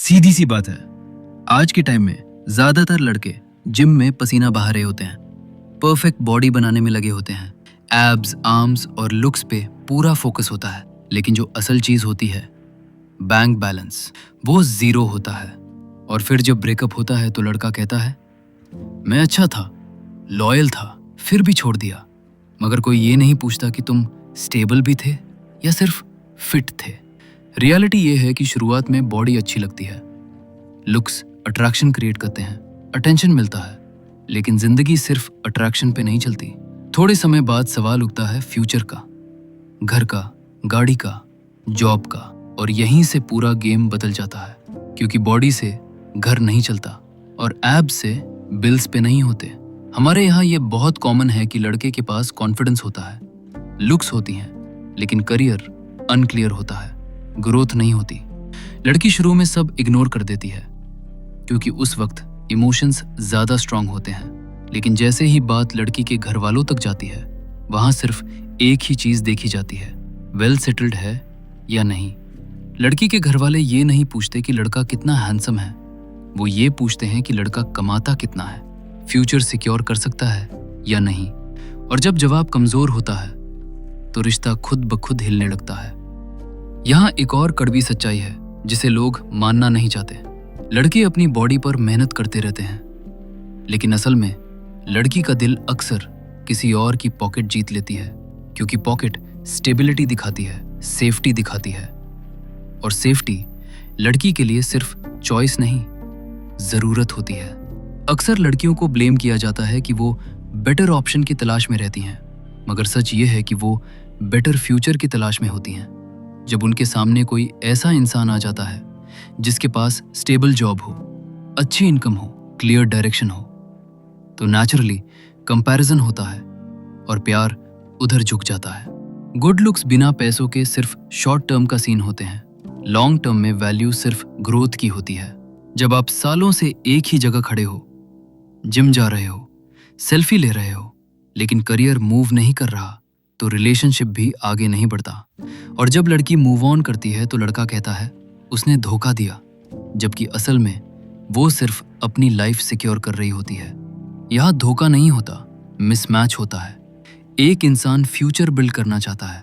सीधी सी बात है, आज के टाइम में ज्यादातर लड़के जिम में पसीना बहा रहे होते हैं, परफेक्ट बॉडी बनाने में लगे होते हैं, एब्स, आर्म्स और लुक्स पे पूरा फोकस होता है। लेकिन जो असल चीज होती है, बैंक बैलेंस, वो जीरो होता है। और फिर जब ब्रेकअप होता है तो लड़का कहता है, मैं अच्छा था, लॉयल था, फिर भी छोड़ दिया। मगर कोई ये नहीं पूछता कि तुम स्टेबल भी थे या सिर्फ फिट थे। रियलिटी ये है कि शुरुआत में बॉडी अच्छी लगती है, लुक्स अट्रैक्शन क्रिएट करते हैं, अटेंशन मिलता है, लेकिन जिंदगी सिर्फ अट्रैक्शन पे नहीं चलती। थोड़े समय बाद सवाल उठता है फ्यूचर का, घर का, गाड़ी का, जॉब का, और यहीं से पूरा गेम बदल जाता है। क्योंकि बॉडी से घर नहीं चलता और एब्स से बिल्स पे नहीं होते। हमारे यहाँ ये बहुत कॉमन है कि लड़के के पास कॉन्फिडेंस होता है, लुक्स होती हैं, लेकिन करियर अनक्लियर होता है, ग्रोथ नहीं होती। लड़की शुरू में सब इग्नोर कर देती है क्योंकि उस वक्त इमोशंस ज्यादा स्ट्रांग होते हैं। लेकिन जैसे ही बात लड़की के घर वालों तक जाती है, वहां सिर्फ एक ही चीज देखी जाती है, वेल सेटल्ड है या नहीं। लड़की के घर वाले ये नहीं पूछते कि लड़का कितना हैंडसम है, वो ये पूछते हैं कि लड़का कमाता कितना है, फ्यूचर सिक्योर कर सकता है या नहीं। और जब जवाब कमजोर होता है तो रिश्ता खुद ब खुद हिलने लगता है। यहाँ एक और कड़वी सच्चाई है जिसे लोग मानना नहीं चाहते। लड़के अपनी बॉडी पर मेहनत करते रहते हैं, लेकिन असल में लड़की का दिल अक्सर किसी और की पॉकेट जीत लेती है। क्योंकि पॉकेट स्टेबिलिटी दिखाती है, सेफ्टी दिखाती है, और सेफ्टी लड़की के लिए सिर्फ चॉइस नहीं, जरूरत होती है। अक्सर लड़कियों को ब्लेम किया जाता है कि वो बेटर ऑप्शन की तलाश में रहती हैं, मगर सच ये है कि वो बेटर फ्यूचर की तलाश में होती हैं। जब उनके सामने कोई ऐसा इंसान आ जाता है जिसके पास स्टेबल जॉब हो, अच्छी इनकम हो, क्लियर डायरेक्शन हो, तो नेचुरली कंपैरिजन होता है और प्यार उधर झुक जाता है। गुड लुक्स बिना पैसों के सिर्फ शॉर्ट टर्म का सीन होते हैं, लॉन्ग टर्म में वैल्यू सिर्फ ग्रोथ की होती है। जब आप सालों से एक ही जगह खड़े हो, जिम जा रहे हो, सेल्फी ले रहे हो, लेकिन करियर मूव नहीं कर रहा, तो रिलेशनशिप भी आगे नहीं बढ़ता। और जब लड़की मूव ऑन करती है तो लड़का कहता है उसने धोखा दिया, जबकि असल में वो सिर्फ अपनी लाइफ सिक्योर कर रही होती है। यहाँ धोखा नहीं होता, मिसमैच होता है। एक इंसान फ्यूचर बिल्ड करना चाहता है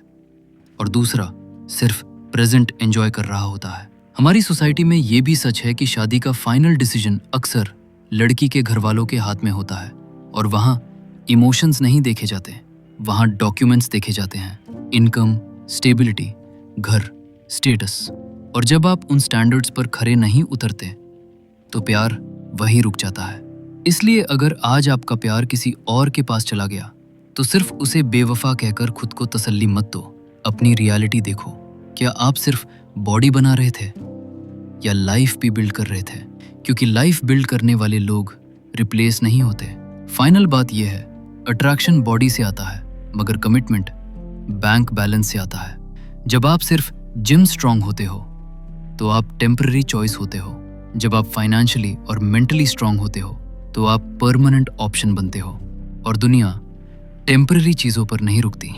और दूसरा सिर्फ प्रेजेंट एंजॉय कर रहा होता है। हमारी सोसाइटी में ये भी सच है कि शादी का फाइनल डिसीजन अक्सर लड़की के घर वालों के हाथ में होता है, और वहाँ इमोशंस नहीं देखे जाते, वहाँ डॉक्यूमेंट्स देखे जाते हैं, इनकम, स्टेबिलिटी, घर, स्टेटस। और जब आप उन स्टैंडर्ड्स पर खरे नहीं उतरते तो प्यार वहीं रुक जाता है। इसलिए अगर आज आपका प्यार किसी और के पास चला गया तो सिर्फ उसे बेवफा कहकर खुद को तसल्ली मत दो। अपनी रियलिटी देखो, क्या आप सिर्फ बॉडी बना रहे थे या लाइफ भी बिल्ड कर रहे थे? क्योंकि लाइफ बिल्ड करने वाले लोग रिप्लेस नहीं होते। फाइनल बात यह है, अट्रैक्शन बॉडी से आता है, मगर कमिटमेंट बैंक बैलेंस से आता है। जब आप सिर्फ जिम स्ट्रांग होते हो तो आप टेम्पररी चॉइस होते हो। जब आप फाइनेंशियली और मेंटली स्ट्रांग होते हो तो आप परमानेंट ऑप्शन बनते हो। और दुनिया टेम्पररी चीजों पर नहीं रुकती।